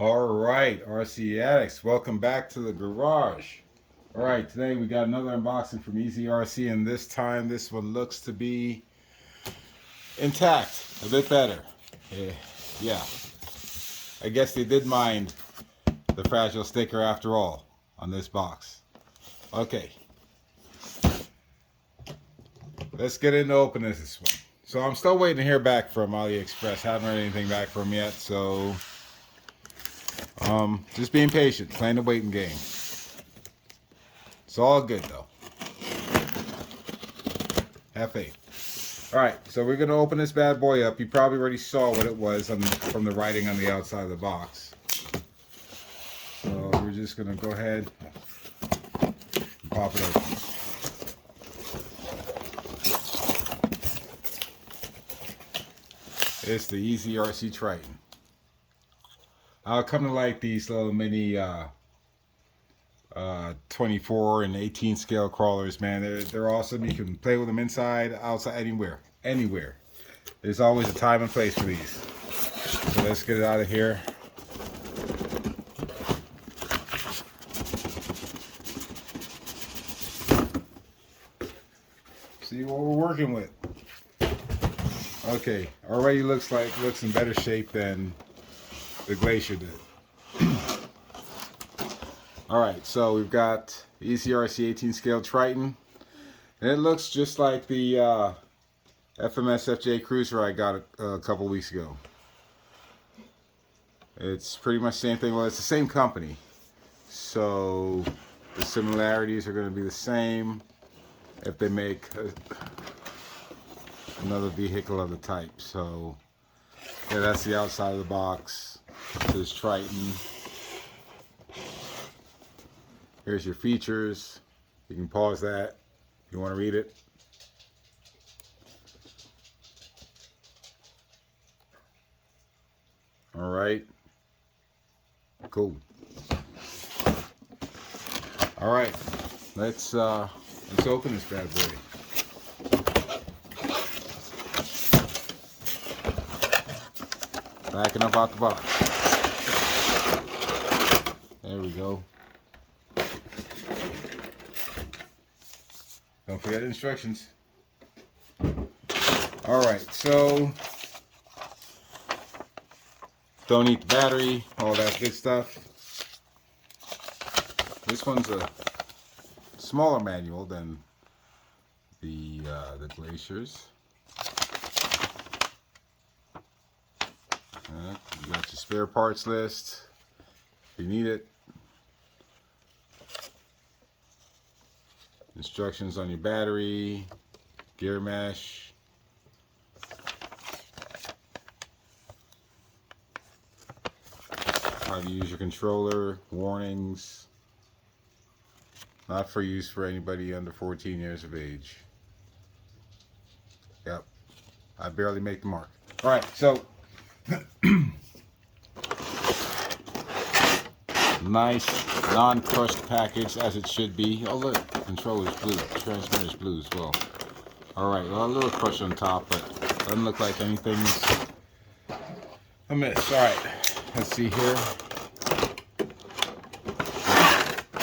All right, RC addicts, welcome back to the garage. All right, today we got another unboxing from EazyRC, and this time this one looks to be intact, a bit better. Yeah, I guess they did mind the fragile sticker after all on this box. Okay, let's get into opening this one. So I'm still waiting to hear back from AliExpress. Haven't heard anything back from them yet, so just being patient, playing the waiting game. It's all good though. Have faith. All right, so we're gonna open this bad boy up. You probably already saw what it was from the writing on the outside of the box. So we're just gonna go ahead and pop it open. It's the EazyRC Triton. I'll come to like these little mini 24 and 18 scale crawlers, man. They're awesome. You can play with them inside, outside, anywhere. There's always a time and place for these. So let's get it out of here. See what we're working with. Okay, already looks in better shape than the Glacier did. Alright, so we've got EazyRC 18 scale Triton. And it looks just like the FMS FJ Cruiser I got a couple weeks ago. It's pretty much the same thing. Well, it's the same company. So the similarities are going to be the same if they make another vehicle of the type. So yeah, that's the outside of the box. It says Triton. Here's your features. You can pause that if you want to read it. All right. Cool. All right. Let's open this bad boy. Backing up out the box. There we go. Don't forget instructions. Alright, so don't need the battery, all that good stuff. This one's a smaller manual than the Glaciers. You got your spare parts list if you need it. Instructions on your battery, gear mesh. How to use your controller, warnings. Not for use for anybody under 14 years of age. Yep, I barely make the mark. All right, so nice non-crushed package as it should be. Oh look, the controller's blue, the transmitter's blue as well. Alright, well, a little crush on top, but doesn't look like anything's amiss. Alright, let's see here.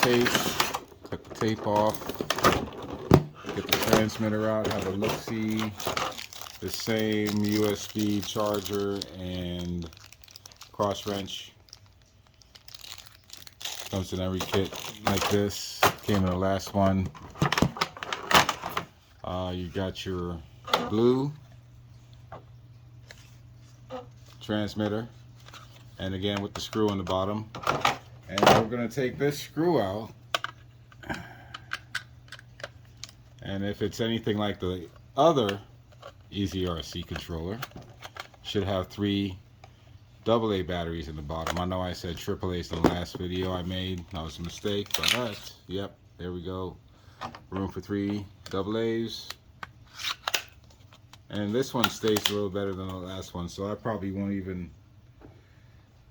Tape, cut the tape off. Get the transmitter out, have a look-see. The same USB charger and cross wrench. Comes in every kit like this. Came in the last one. You got your blue transmitter, and again with the screw on the bottom. And we're going to take this screw out, and if it's anything like the other EazyRC controller, should have 3 AA batteries in the bottom. I know I said AAA's in the last video I made. That was a mistake, but yep, there we go. Room for 3 AA's. And this one stays a little better than the last one, so I probably won't even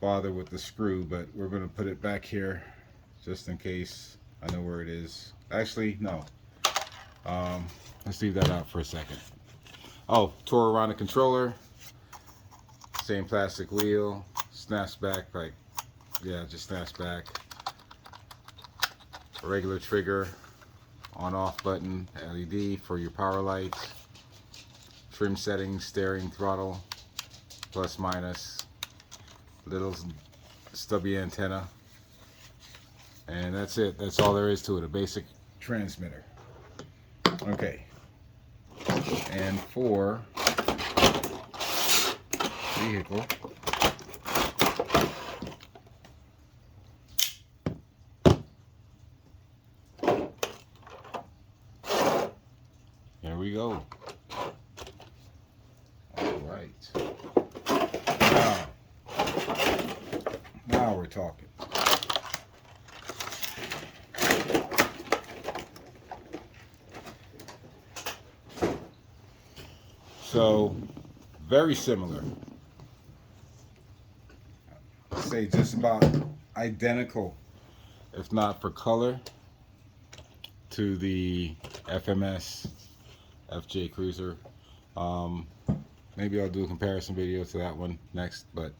bother with the screw, but we're going to put it back here just in case I know where it is. Actually, no. Let's leave that out for a second. Oh, tore around the controller. Same plastic wheel. Snaps back like Yeah, it just snaps back. A regular trigger, on-off button, LED for your power lights, trim settings, steering, throttle, plus minus, little stubby antenna, and that's it. That's all there is to it, a basic transmitter. Okay, and for vehicle, here we go. All right, now we're talking. So, very similar. I'd say just about identical, if not for color, to the FMS FJ Cruiser. Maybe I'll do a comparison video to that one next, but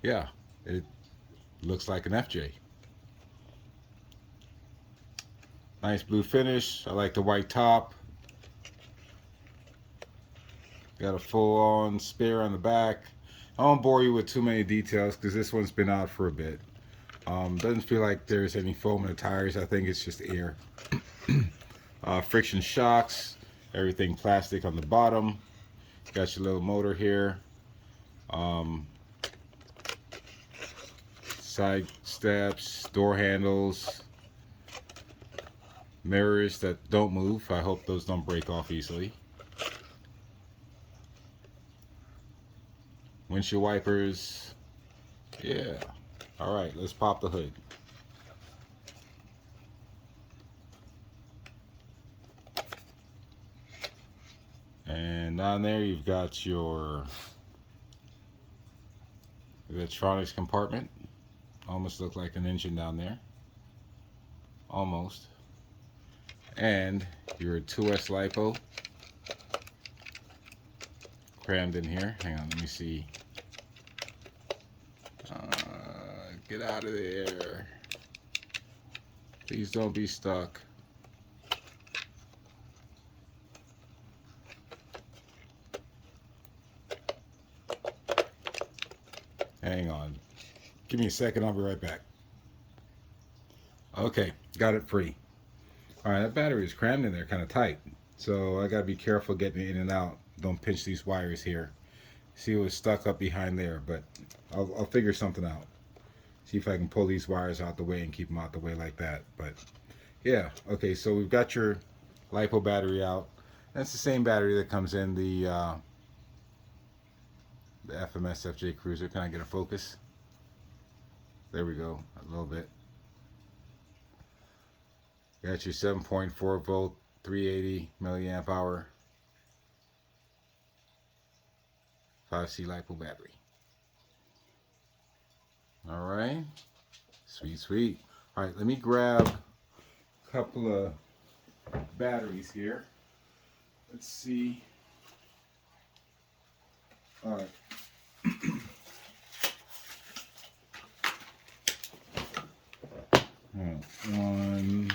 yeah, it looks like an FJ. Nice blue finish. I like the white top. Got a full-on spare on the back. I won't bore you with too many details because this one's been out for a bit. Doesn't feel like there's any foam in the tires. I think it's just air. Friction shocks. Everything plastic on the bottom. Got your little motor here. Side steps, door handles, mirrors that don't move. I hope those don't break off easily. Windshield wipers. Yeah. All right, let's pop the hood. And down there you've got your electronics compartment. Almost look like an engine down there. Almost. And your 2S LiPo crammed in here. Hang on, let me see. Get out of there. Please don't be stuck. Hang on. Give me a second, I'll be right back. Okay, got it free. Alright, that battery is crammed in there kind of tight. So I gotta be careful getting it in and out. Don't pinch these wires here. See, it was stuck up behind there, but I'll figure something out. See if I can pull these wires out the way and keep them out the way like that. But yeah, okay, so we've got your LiPo battery out. That's the same battery that comes in the FMS FJ Cruiser. Can I get a focus? There we go, a little bit. Got your 7.4 volt, 380 milliamp hour, 5C LiPo battery. All right, sweet, sweet. All right, let me grab a couple of batteries here. Let's see. All right. One,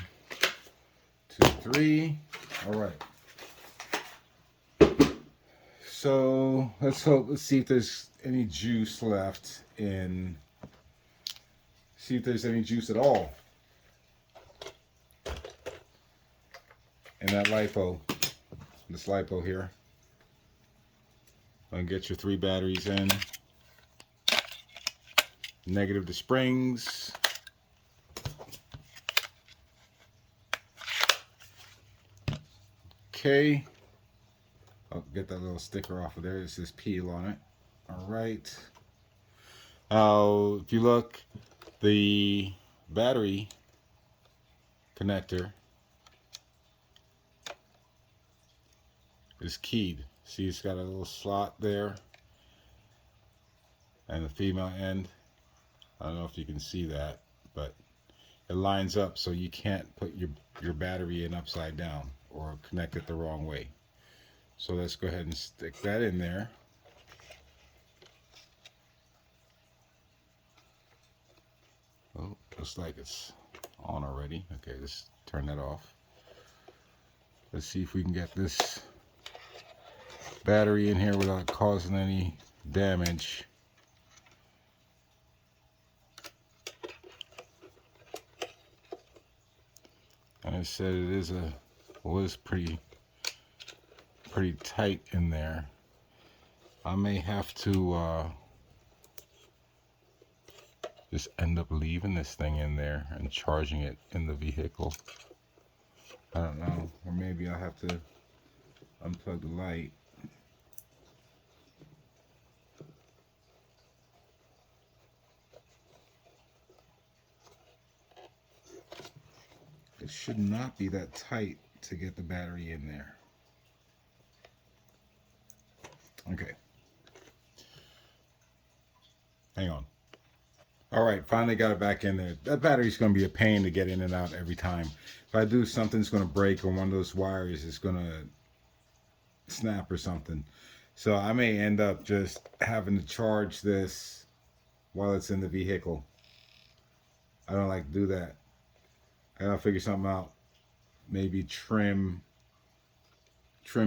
two, three. All right. So let's see if there's any juice left in. See if there's any juice at all in that LiPo. This LiPo here. And get your 3 batteries in. Negative to springs. Okay. I'll get that little sticker off of there. It says peel on it. All right. If you look, the battery connector is keyed. See, it's got a little slot there, and the female end. I don't know if you can see that, but it lines up so you can't put your battery in upside down or connect it the wrong way. So let's go ahead and stick that in there. Looks like it's on already. Okay, let's turn that off. Let's see if we can get this battery in here without causing any damage. And I said it was pretty tight in there. I may have to just end up leaving this thing in there and charging it in the vehicle. I don't know, or maybe I'll have to unplug the light. It should not be that tight to get the battery in there. Okay. Hang on. All right, finally got it back in there. That battery's going to be a pain to get in and out every time. If I do, something's going to break, or one of those wires is going to snap or something. So I may end up just having to charge this while it's in the vehicle. I don't like to do that. I gotta figure something out. Maybe trim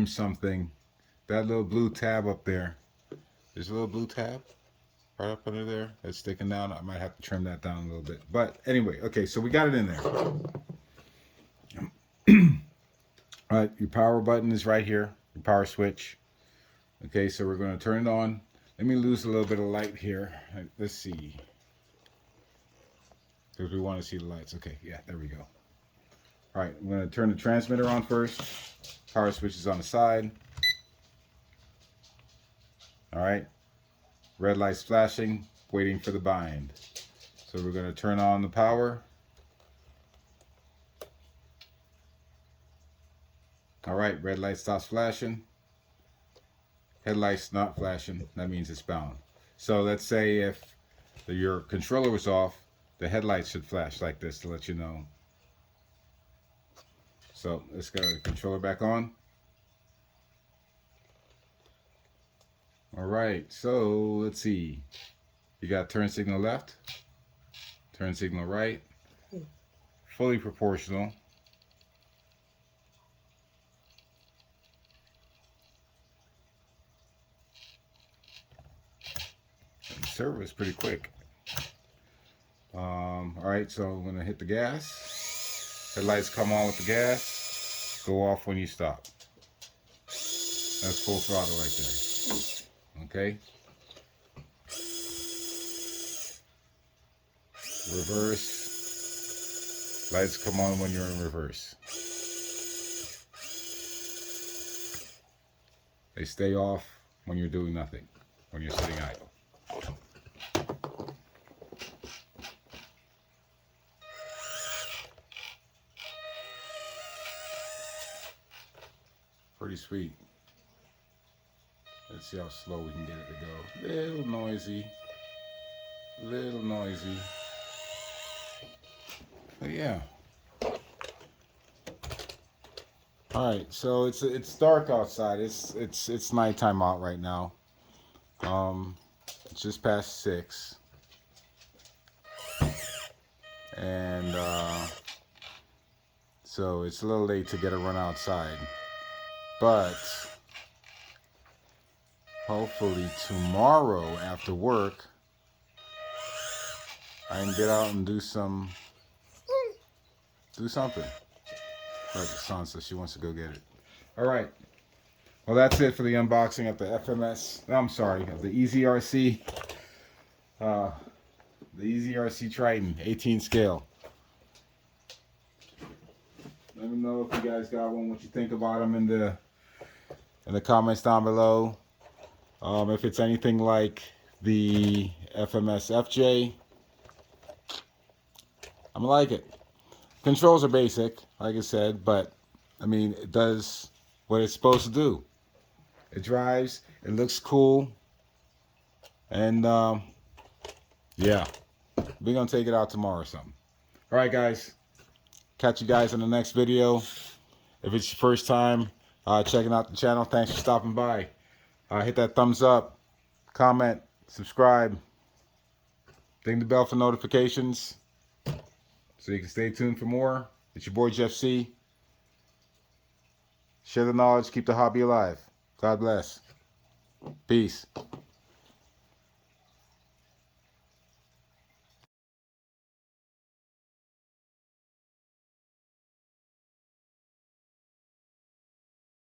something. That little blue tab up there. There's a little blue tab right up under there that's sticking down. I might have to trim that down a little bit. But anyway, okay, so we got it in there. All right, your power button is right here, your power switch. Okay, so we're going to turn it on. Let me lose a little bit of light here. Let's see. Because we want to see the lights. Okay, yeah, there we go. All right, I'm going to turn the transmitter on first. Power switch is on the side. All right, red light's flashing, waiting for the bind. So we're going to turn on the power. All right, red light stops flashing. Headlights not flashing, that means it's bound. So let's say if your controller was off, the headlights should flash like this to let you know. So let's get the controller back on. All right, so let's see. You got turn signal left, turn signal right, fully proportional. And the servo is pretty quick. All right, so I'm gonna hit the gas. The lights come on with the gas, go off when you stop. That's full throttle right there. Okay. Reverse. Lights come on when you're in reverse. They stay off when you're doing nothing, when you're sitting idle. Pretty sweet. Let's see how slow we can get it to go. Little noisy. Little noisy. But yeah. Alright, so it's dark outside. It's nighttime out right now. It's just past 6. And so it's a little late to get a run outside. But hopefully tomorrow after work I can get out and do something. Like the son says she wants to go get it. Alright. Well, that's it for the unboxing of the FMS. I'm sorry, of the EazyRC. The EazyRC Triton, 18 scale. Let me know if you guys got one, what you think about them in the comments down below. If it's anything like the FMS FJ, I'm like it. Controls are basic, like I said, but I mean, it does what it's supposed to do. It drives, it looks cool, and yeah, we're gonna take it out tomorrow or something. All right, guys, catch you guys in the next video. If it's your first time checking out the channel, thanks for stopping by. Hit that thumbs up, comment, subscribe, ding the bell for notifications. So you can stay tuned for more. It's your boy Jeff C. Share the knowledge, keep the hobby alive. God bless. Peace.